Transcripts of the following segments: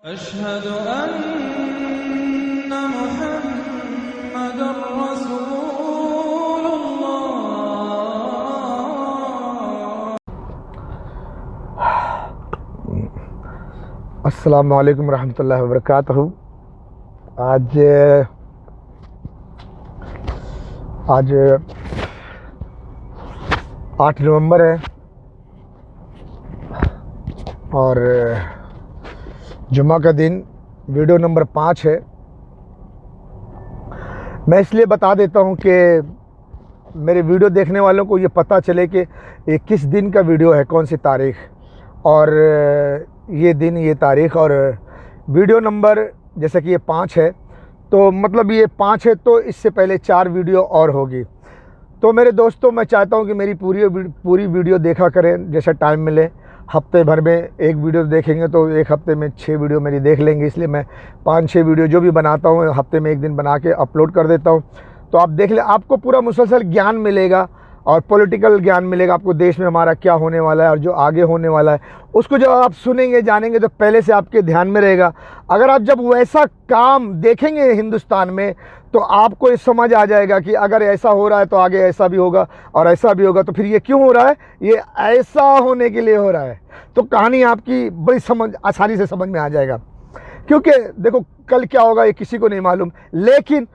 अशहदु अन्ना मुहम्मदुर रसूलुल्लाह। अस्सलामु अलैकुम रहमतुल्लाहि व बरकातहू। आज 8 नवंबर है और जुम्मा का दिन। वीडियो नंबर 5 है। मैं इसलिए बता देता हूँ कि मेरे वीडियो देखने वालों को ये पता चले कि ये किस दिन का वीडियो है, कौन सी तारीख़, और ये दिन, ये तारीख़। और वीडियो नंबर जैसे कि ये 5 है, तो मतलब ये 5 है तो इससे पहले 4 वीडियो और होगी। तो मेरे दोस्तों, मैं चाहता हूँ कि मेरी पूरी वीडियो देखा करें, जैसे टाइम मिले। हफ्ते भर में एक वीडियो देखेंगे तो एक हफ्ते में 6 वीडियो मेरी देख लेंगे। इसलिए मैं 5-6 वीडियो जो भी बनाता हूँ हफ्ते में एक दिन बना के अपलोड कर देता हूँ। तो आप देख लें, आपको पूरा मुसलसल ज्ञान मिलेगा और पॉलिटिकल ज्ञान मिलेगा आपको, देश में हमारा क्या होने वाला है और जो आगे होने वाला है उसको जब आप सुनेंगे, जानेंगे तो पहले से आपके ध्यान में रहेगा। अगर आप जब वैसा काम देखेंगे हिंदुस्तान में तो आपको ये समझ आ जाएगा कि अगर ऐसा हो रहा है तो आगे ऐसा भी होगा और ऐसा भी होगा। तो फिर ये क्यों हो रहा है? ये ऐसा होने के लिए हो रहा है। तो कहानी आपकी बड़ी आसानी से समझ में आ जाएगा। क्योंकि देखो, कल क्या होगा ये किसी को नहीं मालूम, लेकिन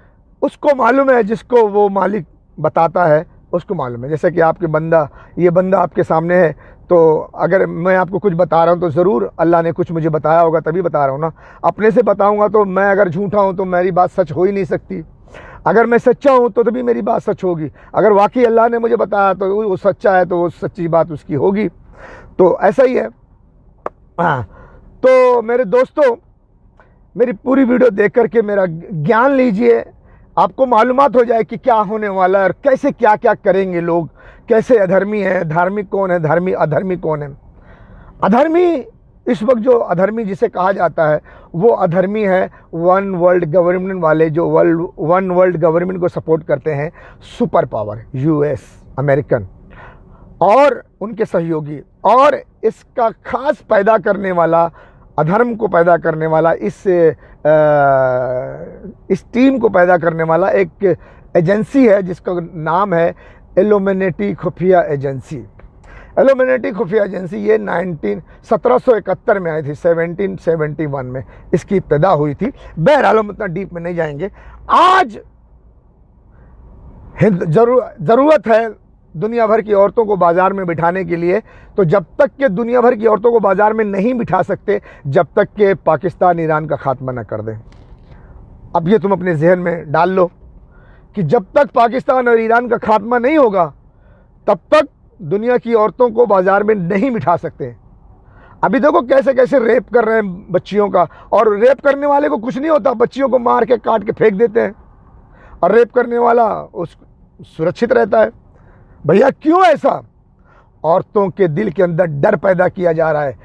उसको मालूम है जिसको वो मालिक बताता है, उसको मालूम है। जैसे कि आपके ये बंदा आपके सामने है, तो अगर मैं आपको कुछ बता रहा हूँ तो ज़रूर अल्लाह ने कुछ मुझे बताया होगा, तभी बता रहा हूँ ना। अपने से बताऊँगा तो मैं अगर झूठा हूँ तो मेरी बात सच हो ही नहीं सकती। अगर मैं सच्चा हूँ तो तभी मेरी बात सच होगी। अगर वाकई अल्लाह ने मुझे बताया तो वो सच्चा है, तो वो सच्ची बात उसकी होगी। तो ऐसा ही है। हाँ, तो मेरे दोस्तों, मेरी पूरी वीडियो देख करके मेरा ज्ञान लीजिए, आपको मालूमात हो जाए कि क्या होने वाला है और कैसे क्या क्या करेंगे लोग, कैसे अधर्मी है, धार्मिक कौन है, अधर्मी कौन है। अधर्मी इस वक्त जो अधर्मी जिसे कहा जाता है वो अधर्मी है वन वर्ल्ड गवर्नमेंट वाले, जो वन वर्ल्ड गवर्नमेंट को सपोर्ट करते हैं, सुपर पावर यूएस, अमेरिकन और उनके सहयोगी। और इसका खास पैदा करने वाला, अधर्म को पैदा करने वाला, इस टीम को पैदा करने वाला एक एजेंसी है जिसका नाम है इल्यूमिनेटी खुफिया एजेंसी। इल्यूमिनेटी खुफिया एजेंसी ये 1771 में आई थी, 1771 में इसकी इब्तिदा हुई थी। बहरहाल हम उतना डीप में नहीं जाएंगे। आज ज़रूरत है दुनिया भर की औरतों को बाज़ार में बिठाने के लिए। तो जब तक के दुनिया भर की औरतों को बाज़ार में नहीं बिठा सकते, जब तक के पाकिस्तान ईरान का खात्मा न कर दें। अब ये तुम अपने जहन में डाल लो कि जब तक पाकिस्तान और ईरान का खात्मा नहीं होगा तब तक दुनिया की औरतों को बाज़ार में नहीं बिठा सकते। अभी देखो कैसे कैसे रेप कर रहे हैं बच्चियों का, और रेप करने वाले को कुछ नहीं होता, बच्चियों को मार के काट के फेंक देते हैं और रेप करने वाला सुरक्षित रहता है। भैया क्यों ऐसा? औरतों के दिल के अंदर डर पैदा किया जा रहा है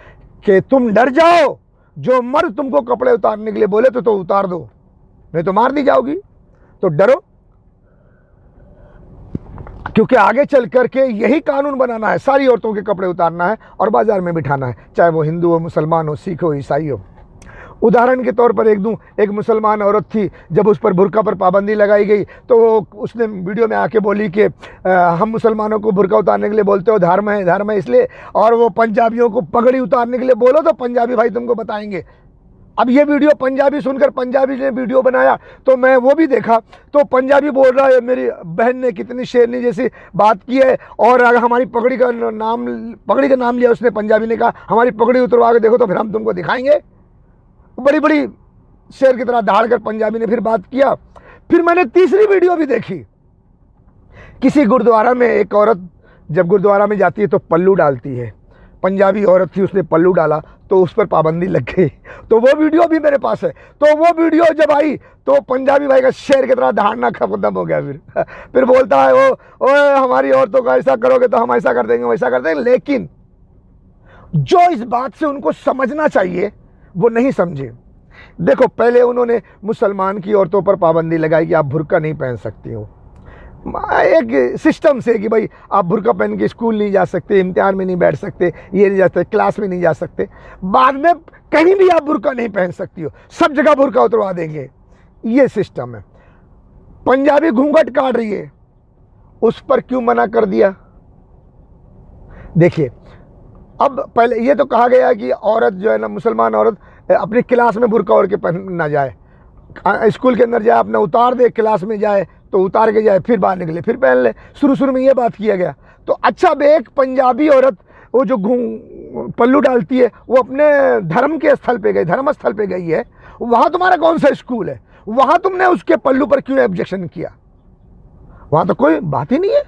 कि तुम डर जाओ, जो मर्द तुमको कपड़े उतारने के लिए बोले तो उतार दो, नहीं तो मार दी जाओगी। तो डरो, क्योंकि आगे चल करके यही कानून बनाना है, सारी औरतों के कपड़े उतारना है और बाजार में बिठाना है, चाहे वो हिंदू हो, मुसलमान हो, सिख हो, ईसाई हो। उदाहरण के तौर पर एक मुसलमान औरत थी, जब उस पर बुर्का पर पाबंदी लगाई गई तो उसने वीडियो में आके बोली कि हम मुसलमानों को बुर्का उतारने के लिए बोलते हो, धर्म है इसलिए, और वो पंजाबियों को पगड़ी उतारने के लिए बोलो तो पंजाबी भाई तुमको बताएंगे। अब ये वीडियो पंजाबी सुनकर पंजाबी ने वीडियो बनाया तो मैं वो भी देखा, तो पंजाबी बोल रहा है मेरी बहन ने कितनी शेरनी जैसी बात की है, और अगर हमारी पगड़ी का नाम लिया उसने, पंजाबी ने कहा हमारी पगड़ी उतरवा के देखो तो फिर हम तुमको दिखाएंगे। बड़ी बड़ी शेर की तरह दहाड़ कर पंजाबी ने फिर बात किया। फिर मैंने तीसरी वीडियो भी देखी, किसी गुरुद्वारा में एक औरत जब गुरुद्वारा में जाती है तो पल्लू डालती है, पंजाबी औरत थी, उसने पल्लू डाला तो उस पर पाबंदी लग गई। तो वो वीडियो भी मेरे पास है। तो वो वीडियो जब आई तो पंजाबी भाई का शेर की तरह दहाड़ना खत्म हो गया। फिर बोलता है वो हमारी औरतों का ऐसा करोगे तो हम ऐसा कर देंगे, वैसा कर देंगे। लेकिन जो इस बात से उनको समझना चाहिए वो नहीं समझे। देखो, पहले उन्होंने मुसलमान की औरतों पर पाबंदी लगाई कि आप बुर्का नहीं पहन सकती हो। एक सिस्टम से कि भाई आप बुर्का पहन के स्कूल नहीं जा सकते, इम्तिहान में नहीं बैठ सकते, ये नहीं जा सकते, क्लास में नहीं जा सकते, बाद में कहीं भी आप बुर्का नहीं पहन सकती हो, सब जगह बुर्का उतरवा देंगे, ये सिस्टम है। पंजाबी घूंघट काट रही है, उस पर क्यों मना कर दिया? देखिए, अब पहले ये तो कहा गया कि औरत जो है ना, मुसलमान औरत अपनी क्लास में बुर्का ओढ़ के पहन ना जाए, स्कूल के अंदर जाए अपना उतार दे, क्लास में जाए तो उतार के जाए, फिर बाहर निकले फिर पहन ले। शुरू में ये बात किया गया। तो अच्छा, अब एक पंजाबी औरत वो जो पल्लू डालती है वो अपने धर्म के स्थल पे गई, धर्म स्थल पे गई है, वहाँ तुम्हारा कौन सा स्कूल है? वहाँ तुमने उसके पल्लू पर क्यों ऑब्जेक्शन किया? वहाँ तो कोई बात ही नहीं है।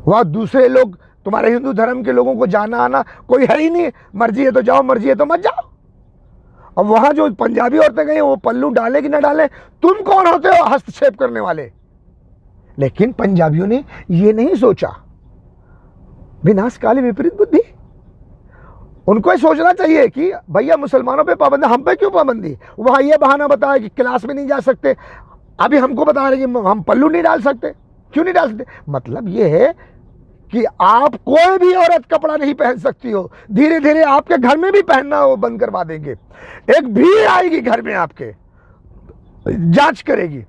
वहाँ दूसरे लोग, तुम्हारे हिंदू धर्म के लोगों को जाना आना कोई है ही नहीं, मर्जी है तो जाओ, मर्जी है तो मत जाओ। अब वहां जो पंजाबी औरतें गई वो पल्लू डाले कि ना डाले, तुम कौन होते हो हस्तक्षेप करने वाले? लेकिन पंजाबियों ने ये नहीं सोचा, विनाशकाली विपरीत बुद्धि। उनको ये सोचना चाहिए कि भैया मुसलमानों पे पाबंदी, हम पे क्यों पाबंदी? वहां ये बहाना बताया कि क्लास में नहीं जा सकते, अभी हमको बता रहे कि हम पल्लू नहीं डाल सकते। क्यों नहीं डाल सकते? मतलब ये है कि आप कोई भी औरत कपड़ा नहीं पहन सकती हो, धीरे धीरे आपके घर में भी पहनना वो बंद करवा देंगे। एक भीड़ आएगी घर में, आपके जांच करेगी।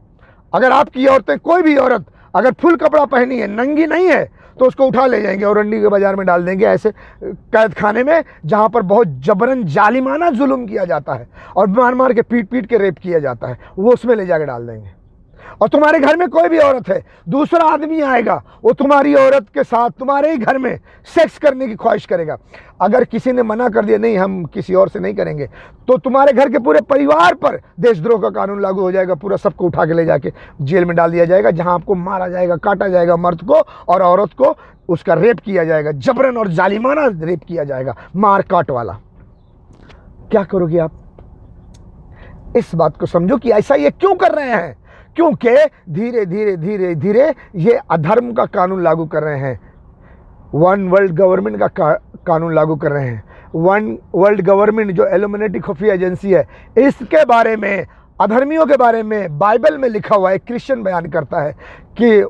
अगर आपकी औरतें, कोई भी औरत अगर फुल कपड़ा पहनी है, नंगी नहीं है, तो उसको उठा ले जाएंगे और रंडी के बाजार में डाल देंगे, ऐसे कैद खाने में जहां पर बहुत जबरन जालिमाना जुल्म किया जाता है और मार मार के पीट पीट के रेप किया जाता है, वो उसमें ले जाकर डाल देंगे। और तुम्हारे घर में कोई भी औरत है, दूसरा आदमी आएगा, वो तुम्हारी औरत के साथ तुम्हारे ही घर में सेक्स करने की ख्वाहिश करेगा। अगर किसी ने मना कर दिया, नहीं हम किसी और से नहीं करेंगे, तो तुम्हारे घर के पूरे परिवार पर देशद्रोह का कानून लागू हो जाएगा। पूरा सबको उठा के ले जाके जेल में डाल दिया जाएगा, जहां आपको मारा जाएगा, काटा जाएगा, मर्द को और औरत को उसका रेप किया जाएगा, जबरन और जालिमाना रेप किया जाएगा, मार काट वाला। क्या करोगे आप? इस बात को समझो कि ऐसा ये क्यों कर रहे हैं, क्योंकि धीरे धीरे धीरे धीरे ये अधर्म का कानून लागू कर रहे हैं। वन वर्ल्ड गवर्नमेंट का कानून लागू कर रहे हैं। वन वर्ल्ड गवर्नमेंट जो इल्यूमिनेटी खुफिया एजेंसी है, इसके बारे में, अधर्मियों के बारे में बाइबल में लिखा हुआ है। क्रिश्चियन बयान करता है कि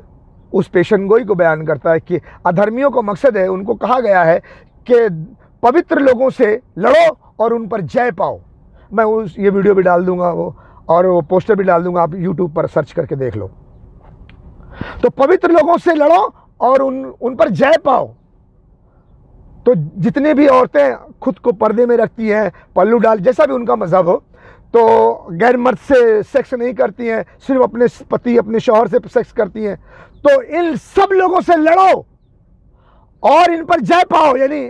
उस पेशन गोई को बयान करता है कि अधर्मियों को मकसद है, उनको कहा गया है कि पवित्र लोगों से लड़ो और उन पर जय पाओ। मैं ये वीडियो भी डाल दूंगा और वो पोस्टर भी डाल दूंगा, आप YouTube पर सर्च करके देख लो। तो पवित्र लोगों से लड़ो और उन पर जय पाओ। तो जितने भी औरतें खुद को पर्दे में रखती हैं, पल्लू डाल, जैसा भी उनका मजहब हो, तो गैर मर्द से सेक्स नहीं करती हैं, सिर्फ अपने पति, अपने शौहर से सेक्स करती हैं, तो इन सब लोगों से लड़ो और इन पर जय पाओ, यानी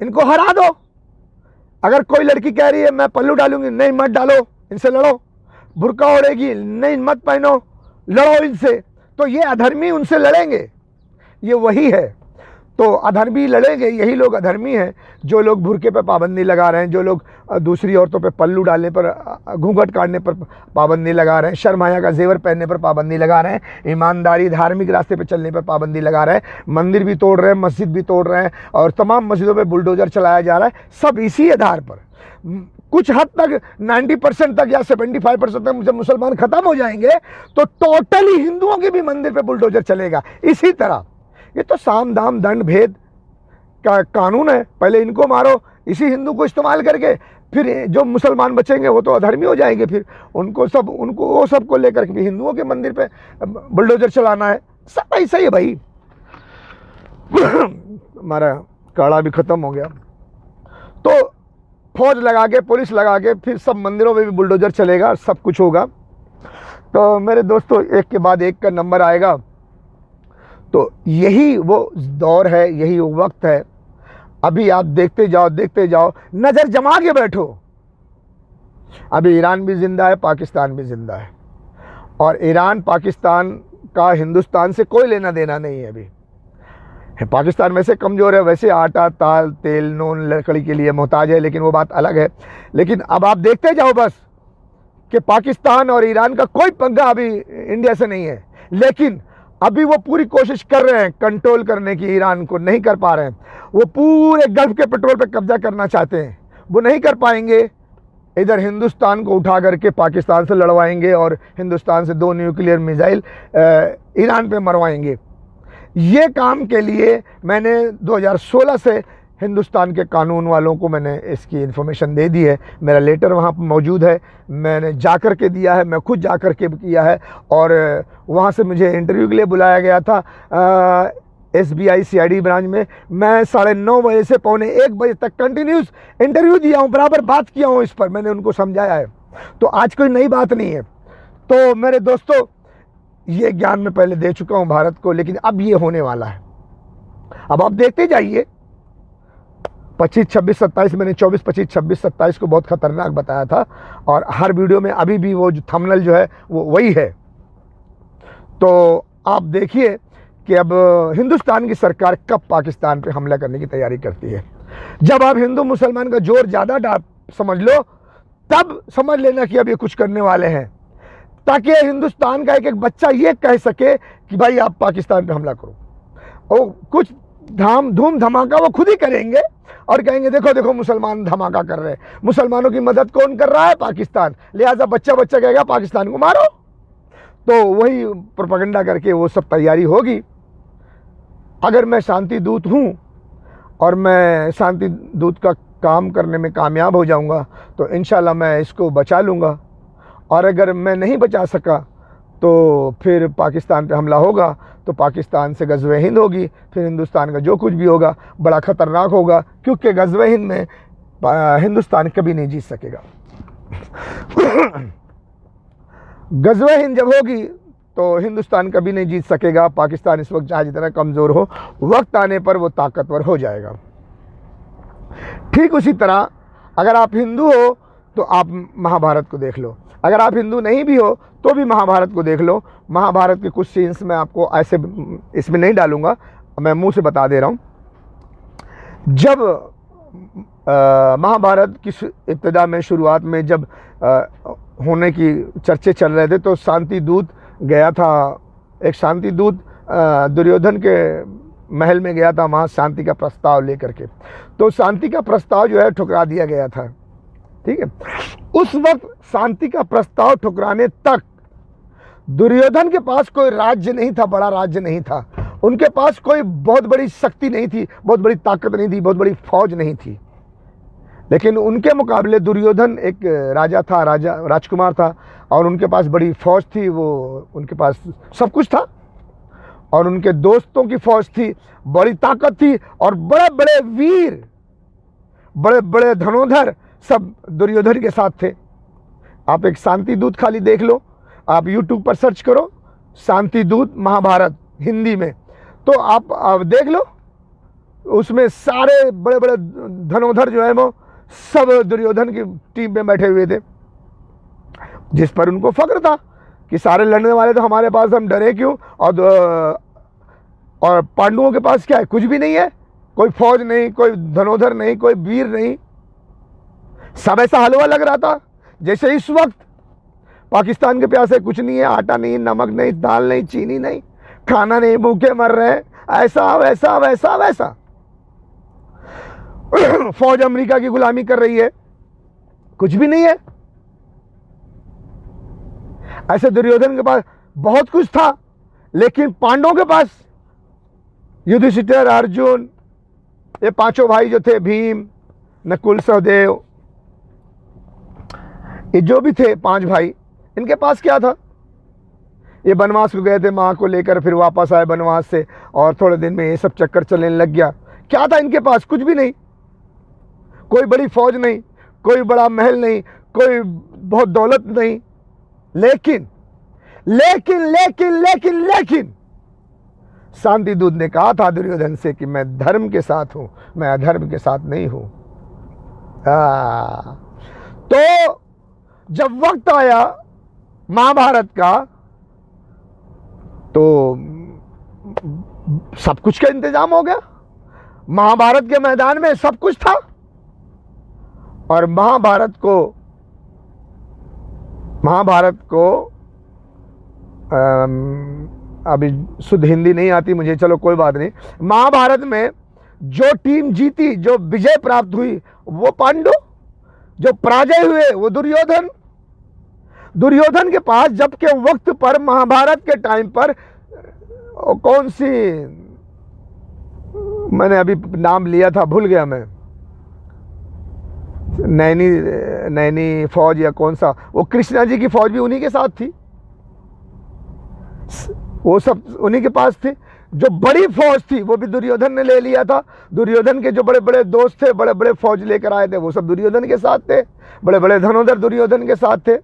इनको हरा दो। अगर कोई लड़की कह रही है मैं पल्लू डालूंगी, नहीं मत डालो, इनसे लड़ो। बुर्का ओढ़ेगी, नहीं मत पहनो, लड़ो इनसे। तो ये अधर्मी उनसे लड़ेंगे, ये वही है। तो अधर्मी लड़ेंगे, यही लोग अधर्मी हैं जो लोग बुर्के पे पाबंदी लगा रहे हैं, जो लोग दूसरी औरतों पे पल्लू डालने पर, घूंघट काटने पर पाबंदी लगा रहे हैं, शर्माया का जेवर पहनने पर पाबंदी लगा रहे हैं, ईमानदारी धार्मिक रास्ते पे चलने पर पाबंदी लगा रहे हैं, मंदिर भी तोड़ रहे हैं, मस्जिद भी तोड़ रहे हैं और तमाम मस्जिदों पे बुलडोजर चलाया जा रहा है। सब इसी आधार पर। कुछ हद तक 90% तक या 75% तक जब मुसलमान खत्म हो जाएंगे तो टोटली हिंदुओं के भी मंदिर पे बुलडोजर चलेगा। इसी तरह ये तो साम दाम दंड भेद का कानून है, पहले इनको मारो, इसी हिंदू को इस्तेमाल करके, फिर जो मुसलमान बचेंगे वो तो अधर्मी हो जाएंगे, फिर वो सबको लेकर के हिंदुओं के मंदिर पे बुलडोजर चलाना है। सब ऐसा ही है भाई। हमारा काढ़ा भी खत्म हो गया, तो फौज लगा के, पुलिस लगा के, फिर सब मंदिरों में भी बुलडोजर चलेगा, सब कुछ होगा। तो मेरे दोस्तों, एक के बाद एक का नंबर आएगा। तो यही वो दौर है, यही वो वक्त है। अभी आप देखते जाओ, नज़र जमा के बैठो। अभी ईरान भी जिंदा है, पाकिस्तान भी जिंदा है, और ईरान पाकिस्तान का हिंदुस्तान से कोई लेना देना नहीं है। अभी पाकिस्तान वैसे कमज़ोर है, वैसे आटा, ताल, तेल, नून, लकड़ी के लिए मोहताज है, लेकिन वो बात अलग है। लेकिन अब आप देखते जाओ बस कि पाकिस्तान और ईरान का कोई पंगा अभी इंडिया से नहीं है, लेकिन अभी वो पूरी कोशिश कर रहे हैं कंट्रोल करने की, ईरान को नहीं कर पा रहे हैं। वो पूरे गल्फ के पेट्रोल पे कब्जा करना चाहते हैं, वो नहीं कर पाएंगे। इधर हिंदुस्तान को उठा करके पाकिस्तान से लड़वाएंगे और हिंदुस्तान से 2 न्यूक्लियर मिसाइल ईरान पे मरवाएंगे। ये काम के लिए मैंने 2016 से हिंदुस्तान के कानून वालों को मैंने इसकी इन्फॉर्मेशन दे दी है। मेरा लेटर वहाँ पर मौजूद है, मैंने जा कर के दिया है, मैं खुद जा कर के किया है। और वहाँ से मुझे इंटरव्यू के लिए बुलाया गया था SBI CID ब्रांच में। मैं 9:30 बजे से 1:45 बजे तक कंटिन्यूस इंटरव्यू दिया हूँ, बराबर बात किया हूँ इस पर, मैंने उनको समझाया है। तो आज कोई नई बात नहीं है। तो मेरे दोस्तों, ये ज्ञान मैं पहले दे चुका हूँ भारत को, लेकिन अब ये होने वाला है। अब आप देखते जाइए 25, 26, 27, मैंने 24, 25, 26, 27 को बहुत खतरनाक बताया था, और हर वीडियो में अभी भी वो जो थंबनेल जो है वो वही है। तो आप देखिए कि अब हिंदुस्तान की सरकार कब पाकिस्तान पे हमला करने की तैयारी करती है। जब आप हिंदू मुसलमान का जोर ज़्यादा समझ लो, तब समझ लेना कि अब ये कुछ करने वाले हैं, ताकि हिंदुस्तान का एक एक बच्चा ये कह सके कि भाई आप पाकिस्तान पे हमला करो। और कुछ धूम धमाका वो खुद ही करेंगे और कहेंगे देखो देखो मुसलमान धमाका कर रहे हैं। मुसलमानों की मदद कौन कर रहा है? पाकिस्तान। लिहाजा बच्चा कहेगा पाकिस्तान को मारो। तो वही प्रोपेगेंडा करके वो सब तैयारी होगी। अगर मैं शांति दूत हूँ और मैं शांति दूत का काम करने में कामयाब हो जाऊँगा तो इंशाल्लाह मैं इसको बचा लूँगा। और अगर मैं नहीं बचा सका तो फिर पाकिस्तान पे हमला होगा, तो पाकिस्तान से गज़वे हिंद होगी, फिर हिंदुस्तान का जो कुछ भी होगा बड़ा ख़तरनाक होगा, क्योंकि गज़वे हिंद में हिंदुस्तान कभी नहीं जीत सकेगा। गज़वे हिंद जब होगी तो हिंदुस्तान कभी नहीं जीत सकेगा। पाकिस्तान इस वक्त चाहे जितना कमज़ोर हो, वक्त आने पर वो ताकतवर हो जाएगा। ठीक उसी तरह अगर आप हिंदू हो तो आप महाभारत को देख लो, अगर आप हिंदू नहीं भी हो तो भी महाभारत को देख लो। महाभारत के कुछ सीन्स मैं आपको ऐसे इसमें नहीं डालूंगा, मैं मुंह से बता दे रहा हूँ। जब महाभारत की इब्तिदा में, शुरुआत में जब होने की चर्चे चल रहे थे, तो शांति दूत गया था, एक शांति दूत दुर्योधन के महल में गया था, वहाँ शांति का प्रस्ताव लेकर के। तो शांति का प्रस्ताव जो है ठुकरा दिया गया था। ठीक है, उस वक्त शांति का प्रस्ताव ठुकराने तक दुर्योधन के पास कोई राज्य नहीं था, बड़ा राज्य नहीं था, उनके पास कोई बहुत बड़ी शक्ति नहीं थी, बहुत बड़ी ताकत नहीं थी, बहुत बड़ी फौज नहीं थी। लेकिन उनके मुकाबले दुर्योधन एक राजा था, राजकुमार था, और उनके पास बड़ी फौज थी, वो उनके पास सब कुछ था, और उनके दोस्तों की फौज थी, बड़ी ताकत थी, और बड़े बड़े वीर, बड़े बड़े धनुर्धर सब दुर्योधन के साथ थे। आप एक शांति दूत खाली देख लो, आप YouTube पर सर्च करो शांति दूत महाभारत हिंदी में, तो आप देख लो, उसमें सारे बड़े बड़े धनुर्धर जो है वो सब दुर्योधन की टीम में बैठे हुए थे, जिस पर उनको फख्र था कि सारे लड़ने वाले तो हमारे पास, हम डरे क्यों। और पांडवों के पास क्या है? कुछ भी नहीं है, कोई फौज नहीं, कोई धनुर्धर नहीं, कोई वीर नहीं। सब ऐसा हलवा लग रहा था जैसे इस वक्त पाकिस्तान के प्यासे कुछ नहीं है, आटा नहीं, नमक नहीं, दाल नहीं, चीनी नहीं, खाना नहीं, भूखे मर रहे हैं, ऐसा वैसा वैसा वैसा। फौज अमेरिका की गुलामी कर रही है, कुछ भी नहीं है। ऐसे दुर्योधन के पास बहुत कुछ था, लेकिन पांडवों के पास युधिष्ठिर, अर्जुन, ये पांचों भाई जो थे, भीम, नकुल, सहदेव, ये जो भी थे 5 भाई, इनके पास क्या था? ये बनवास को गए थे माँ को लेकर, फिर वापस आए बनवास से, और थोड़े दिन में ये सब चक्कर चलने लग गया। क्या था इनके पास? कुछ भी नहीं, कोई बड़ी फौज नहीं, कोई बड़ा महल नहीं, कोई बहुत दौलत नहीं। लेकिन लेकिन लेकिन लेकिन लेकिन शांति दूत ने कहा था दुर्योधन से कि मैं धर्म के साथ हूं, मैं अधर्म के साथ नहीं हूं। तो जब वक्त आया महाभारत का, तो सब कुछ का इंतजाम हो गया। महाभारत के मैदान में सब कुछ था, और महाभारत को अभी शुद्ध हिंदी नहीं आती मुझे, चलो कोई बात नहीं। महाभारत में जो टीम जीती, जो विजय प्राप्त हुई, वो पांडु। जो पराजय हुए वो दुर्योधन। दुर्योधन के पास जब के वक्त पर महाभारत के टाइम पर कौन सी, मैंने अभी नाम लिया था भूल गया मैं, नैनी फौज या कौन सा, वो कृष्णा जी की फौज भी उन्हीं के साथ थी, वो सब उन्हीं के पास थी। जो बड़ी फौज थी वो भी दुर्योधन ने ले लिया था। दुर्योधन के जो बड़े बड़े दोस्त थे, बड़े बड़े फौज लेकर आए थे, वो सब दुर्योधन के साथ थे। बड़े बड़े धनुर्धर दुर्योधन के साथ थे।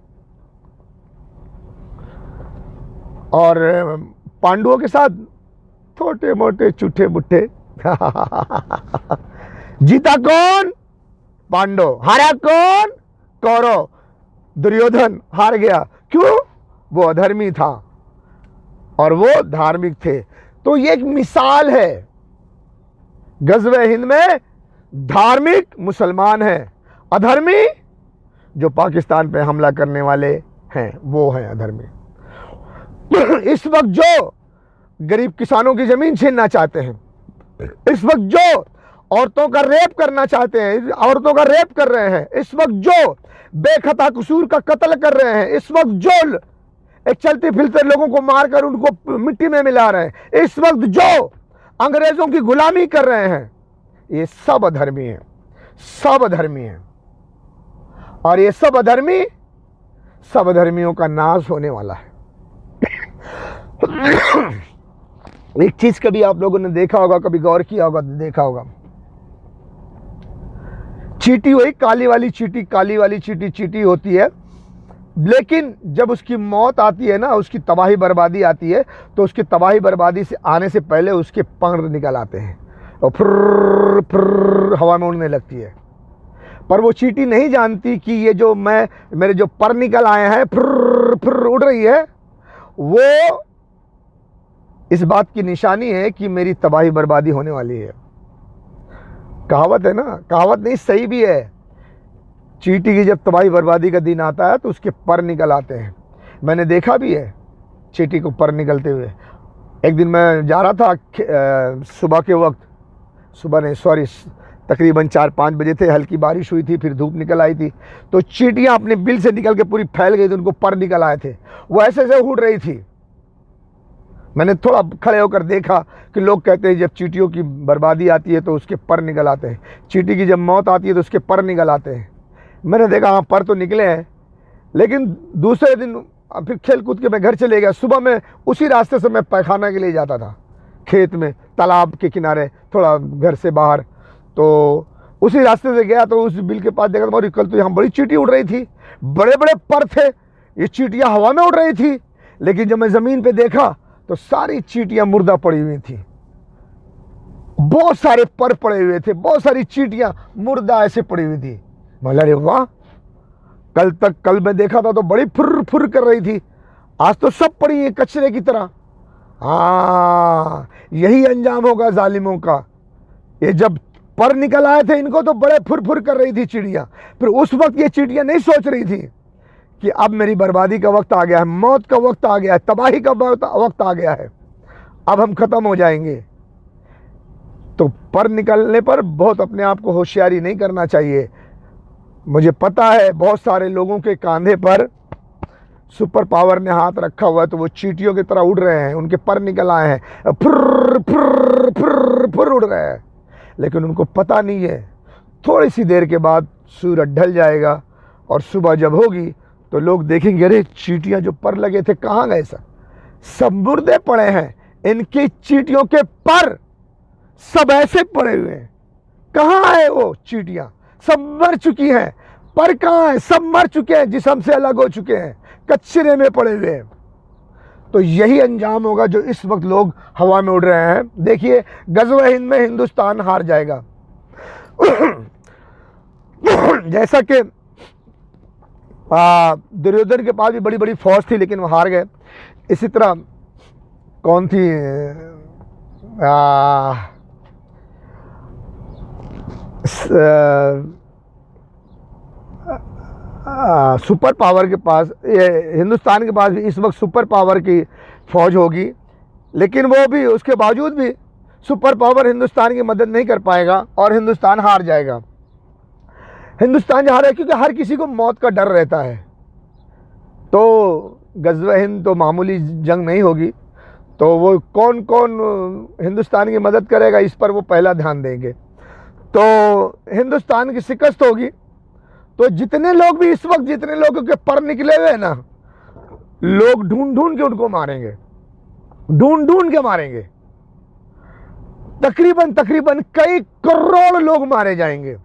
और पांडवों के साथ छोटे मोटे चूठे बुट्ठे। जीता कौन? पांडव। हारा कौन? कौरव। दुर्योधन हार गया। क्यों? वो अधर्मी था और वो धार्मिक थे। तो ये एक मिसाल है। गज़वे हिंद में धार्मिक मुसलमान हैं, अधर्मी जो पाकिस्तान पे हमला करने वाले हैं वो हैं अधर्मी। इस वक्त जो गरीब किसानों की जमीन छीनना चाहते हैं, इस वक्त जो औरतों का रेप करना चाहते हैं, औरतों का रेप कर रहे हैं, इस वक्त जो बेखता कसूर का कत्ल कर रहे हैं, इस वक्त जो एक चलते फिरते लोगों को मारकर उनको मिट्टी में मिला रहे हैं, इस वक्त जो अंग्रेजों की गुलामी कर रहे हैं, ये सब अधर्मी हैं, सब अधर्मी हैं। और ये सब अधर्मी, सब अधर्मियों का नाश होने वाला है। एक चीज कभी आप लोगों ने देखा होगा, कभी गौर किया होगा, देखा होगा, चींटी वही काली वाली चींटी, काली वाली चींटी चींटी होती है, लेकिन जब उसकी मौत आती है ना, उसकी तबाही बर्बादी आती है, तो उसकी तबाही बर्बादी से आने से पहले उसके पंख निकल आते हैं और फिर फिर हवा में उड़ने लगती है। पर वो चींटी नहीं जानती कि ये जो मेरे जो पर निकल आए हैं फिर फिर उड़ रही है, वो इस बात की निशानी है कि मेरी तबाही बर्बादी होने वाली है। कहावत है ना, कहावत नहीं सही भी है। चींटी की जब तबाही बर्बादी का दिन आता है तो उसके पर निकल आते हैं। मैंने देखा भी है चींटी को पर निकलते हुए। एक दिन मैं जा रहा था सुबह के वक्त, सुबह नहीं सॉरी, तकरीबन 4-5 बजे थे, हल्की बारिश हुई थी, फिर धूप निकल आई थी, तो चींटियाँ अपने बिल से निकल के पूरी फैल गई थी, उनको पर निकल आए थे, वो ऐसे ऐसे उड़ रही थी। मैंने थोड़ा खड़े होकर देखा कि लोग कहते हैं जब चींटियों की बर्बादी आती है तो उसके पर निकल आते हैं, चींटी की जब मौत आती है तो उसके पर निकल आते हैं। मैंने देखा हाँ पर तो निकले हैं, लेकिन दूसरे दिन फिर खेल कूद के मैं घर चले गया। सुबह में उसी रास्ते से मैं पैखाना के लिए जाता था, खेत में तालाब के किनारे थोड़ा घर से बाहर, तो उसी रास्ते से गया तो उस बिल के पास देखा तो कल तो यहाँ बड़ी चींटी उड़ रही थी, बड़े बड़े पर थे, ये चींटियाँ हवा में उड़ रही थी। लेकिन जब मैं ज़मीन पे देखा तो सारी चींटियाँ मुर्दा पड़ी हुई थी, बहुत सारे पर पड़े हुए थे, बहुत सारी चींटियाँ मुर्दा ऐसे पड़ी हुई थी। बोला अरे वाह, कल मैं देखा था तो बड़ी फुर फुर कर रही थी, आज तो सब पड़ी है कचरे की तरह। हाँ, यही अंजाम होगा जालिमों का। ये जब पर निकल आए थे इनको तो बड़े फुर फुर कर रही थी चिड़िया, फिर उस वक्त ये चिड़िया नहीं सोच रही थी कि अब मेरी बर्बादी का वक्त आ गया है, मौत का वक्त आ गया है, तबाही का वक्त आ गया है, अब हम खत्म हो जाएंगे। तो पर निकलने पर बहुत अपने आप को होशियारी नहीं करना चाहिए। मुझे पता है बहुत सारे लोगों के कंधे पर सुपर पावर ने हाथ रखा हुआ है, तो वो चींटियों की तरह उड़ रहे हैं, उनके पर निकल आए हैं, फुर फुर फुर फुर उड़ रहे हैं, लेकिन उनको पता नहीं है थोड़ी सी देर के बाद सूरज ढल जाएगा और सुबह जब होगी तो लोग देखेंगे अरे चींटियाँ जो पर लगे थे कहाँ गए, सब मुर्दे पड़े हैं, इनकी चींटियों के पर सब ऐसे पड़े हुए हैं, कहाँ है वो चींटियाँ, सब मर चुकी हैं, पर कहाँ है, सब मर चुके हैं, जिस्म से अलग हो चुके हैं, कचरे में पड़े हुए हैं। तो यही अंजाम होगा जो इस वक्त लोग हवा में उड़ रहे हैं। देखिए गज़वे हिंद में हिंदुस्तान हार जाएगा। जैसा कि दुर्योधन के पास भी बड़ी बड़ी फौज थी लेकिन वो हार गए, इसी तरह कौन थी सुपर पावर के पास, ये हिंदुस्तान के पास भी इस वक्त सुपर पावर की फ़ौज होगी, लेकिन वो भी उसके बावजूद भी सुपर पावर हिंदुस्तान की मदद नहीं कर पाएगा और हिंदुस्तान हार जाएगा। हिंदुस्तान जा रहा है क्योंकि हर किसी को मौत का डर रहता है। तो गज़वे हिंद तो मामूली जंग नहीं होगी, तो वो कौन कौन हिंदुस्तान की मदद करेगा इस पर वो पहला ध्यान देंगे। तो हिंदुस्तान की शिकस्त होगी तो जितने लोग भी इस वक्त जितने लोगों के पर निकले हुए हैं ना, लोग ढूंढ ढूंढ के उनको मारेंगे, ढूंढ ढूंढ के मारेंगे। तकरीबन कई करोड़ लोग मारे जाएंगे।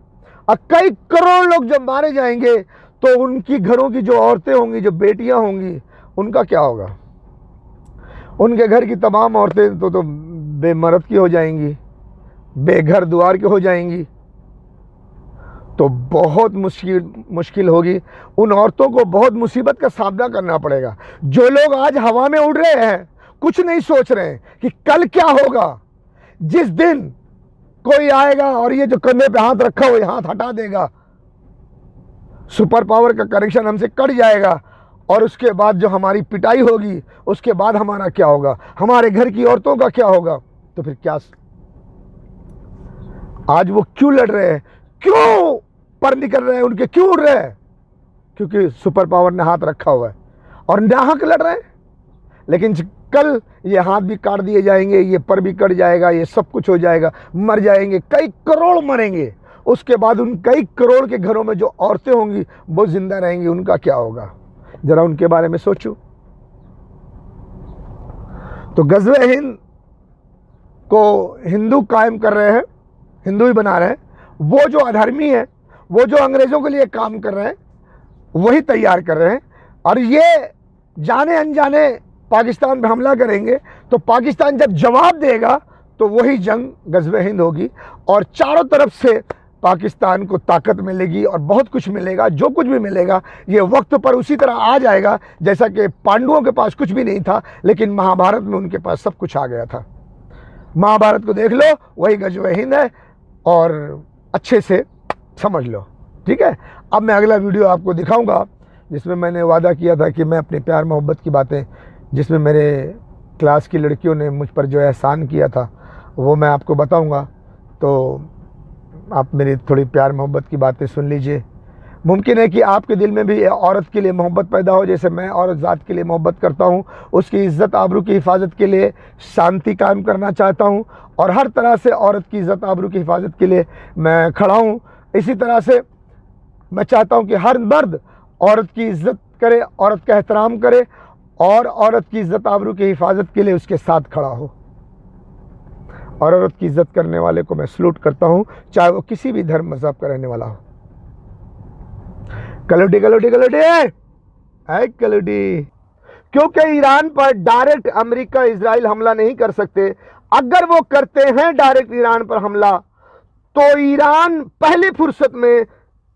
और कई करोड़ लोग जब मारे जाएंगे तो उनकी घरों की जो औरतें होंगी, जो बेटियां होंगी, उनका क्या होगा? उनके घर की तमाम औरतें तो बेमर्द की हो जाएंगी, बेघर द्वार की हो जाएंगी। तो बहुत मुश्किल होगी। उन औरतों को बहुत मुसीबत का सामना करना पड़ेगा। जो लोग आज हवा में उड़ रहे हैं, कुछ नहीं सोच रहे हैं कि कल क्या होगा। जिस दिन कोई आएगा और ये जो कंधे पे हाथ रखा हो, हाथ हटा देगा, सुपर पावर का कनेक्शन हमसे कट जाएगा, और उसके बाद जो हमारी पिटाई होगी, उसके बाद हमारा क्या होगा, हमारे घर की औरतों का क्या होगा। तो फिर क्या? आज वो क्यों लड़ रहे हैं, क्यों पर निकल रहे हैं, उनके क्यों उड़ रहे हैं? क्योंकि सुपर पावर ने हाथ रखा हुआ है और नाहक लड़ रहे हैं। लेकिन कल ये हाथ भी काट दिए जाएंगे, ये पर भी कट जाएगा, ये सब कुछ हो जाएगा, मर जाएंगे, कई करोड़ मरेंगे। उसके बाद उन कई करोड़ के घरों में जो औरतें होंगी वो जिंदा रहेंगी, उनका क्या होगा? जरा उनके बारे में सोचो। तो गज़वे हिंद को हिंदू कायम कर रहे हैं, हिंदू ही बना रहे हैं। वो जो अधर्मी है, वो जो अंग्रेजों के लिए काम कर रहे हैं, वही तैयार कर रहे हैं। और ये जाने अनजाने पाकिस्तान पे हमला करेंगे, तो पाकिस्तान जब जवाब देगा तो वही जंग गज़वे हिंद होगी, और चारों तरफ से पाकिस्तान को ताकत मिलेगी और बहुत कुछ मिलेगा। जो कुछ भी मिलेगा ये वक्त पर उसी तरह आ जाएगा जैसा कि पांडवों के पास कुछ भी नहीं था, लेकिन महाभारत में उनके पास सब कुछ आ गया था। महाभारत को देख लो, वही गज़वे हिंद है, और अच्छे से समझ लो, ठीक है। अब मैं अगला वीडियो आपको दिखाऊंगा जिसमें मैंने वादा किया था कि मैं अपने प्यार मोहब्बत की बातें, जिसमें मेरे क्लास की लड़कियों ने मुझ पर जो एहसान किया था, वो मैं आपको बताऊंगा। तो आप मेरी थोड़ी प्यार मोहब्बत की बातें सुन लीजिए। मुमकिन है कि आपके दिल में भी औरत के लिए मोहब्बत पैदा हो, जैसे मैं औरत ज़ात के लिए मोहब्बत करता हूँ। उसकी इज़्ज़त आबरू की हिफाजत के लिए शांति कायम करना चाहता हूँ, और हर तरह से औरत की इज़्ज़त आबरू की हिफाजत के लिए मैं खड़ा हूँ। इसी तरह से मैं चाहता हूँ कि हर मर्द औरत की इज़्ज़त करे, औरत का एहतराम करे, और औरत की इज़्ज़त आबरू की हिफाजत के लिए उसके साथ खड़ा हो। और औरत की इज़्ज़त करने वाले को मैं सलूट करता हूँ, चाहे वो किसी भी धर्म मज़हब का रहने वाला हो। कलोटी कलोटी कलोटी है कलोटी। क्योंकि ईरान पर डायरेक्ट अमेरिका इजराइल हमला नहीं कर सकते। अगर वो करते हैं डायरेक्ट ईरान पर हमला, तो ईरान पहले फुर्सत में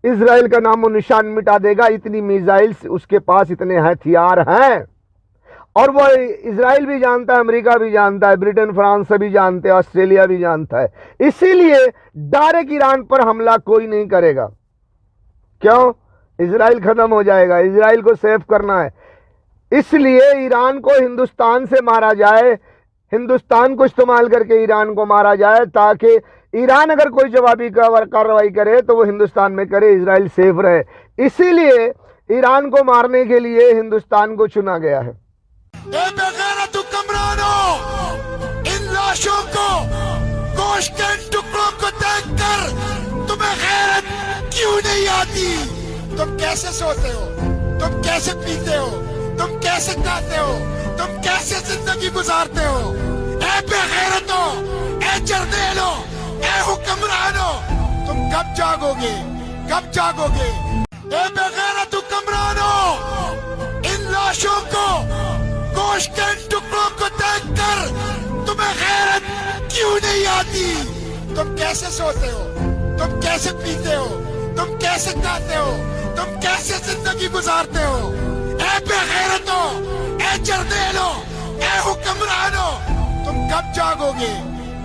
इजराइल का नामो निशान मिटा देगा। इतनी मिसाइल्स उसके पास, इतने हथियार हैं, और वो इजराइल भी जानता है, अमेरिका भी जानता है, ब्रिटेन फ्रांस सभी जानते हैं, ऑस्ट्रेलिया भी जानता है। इसीलिए डायरेक्ट ईरान पर हमला कोई नहीं करेगा। क्यों? इजराइल खत्म हो जाएगा, इजराइल को सेफ करना है। इसलिए ईरान को हिंदुस्तान से मारा जाए, हिंदुस्तान को इस्तेमाल करके ईरान को मारा जाए, ताकि ईरान अगर कोई जवाबी कार्रवाई करे तो वो हिंदुस्तान में करे, इजराइल सेफ रहे। इसीलिए ईरान को मारने के लिए हिंदुस्तान को चुना गया है। इन लाशों को, गोश्त के टुकड़ों को देखकर तुम्हें गैरत क्यों नहीं आती? तुम कैसे सोते हो, तुम कैसे पीते हो, तुम कैसे खाते हो, तुम कैसे जिंदगी गुजारते हो? ऐ बेगैरतो, ऐ जर्देलो, ऐ हुक्मरानो, तुम कब जागोगे, कब जागोगे? ऐ बेगैरत हुक्मरानो, इन लाशों को, गोश्त के टुकड़ों को देखकर तुम्हें गैरत क्यों नहीं आती? तुम कैसे सोते हो, तुम कैसे पीते हो, तुम कैसे खाते हो, तुम कैसे जिंदगी गुजारते हो? ऐ बेगैरतो, ऐ जर्देलो, ऐ हुक्मरानो, तुम कब जागोगे,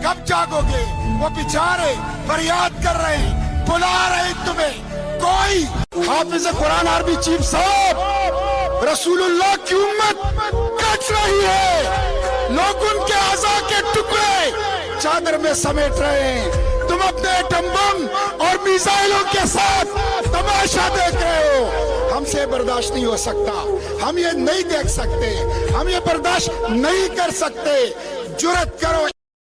कब जागोगे? वो बेचारे फरियाद कर रहे हैं, बुला रहे हैं तुम्हें। कोई हाफिज कुरान आर्मी चीफ साहब, रसूलुल्लाह की उम्मत कट रही है, लोग उनके आज़ा के टुकड़े चादर में समेट रहे हैं। तुम अपने एटम बम और मिसाइलों के साथ तमाशा देख रहे हो। हमसे बर्दाश्त नहीं हो सकता, हम ये नहीं देख सकते, हम ये बर्दाश्त नहीं कर सकते। जुर्रत करो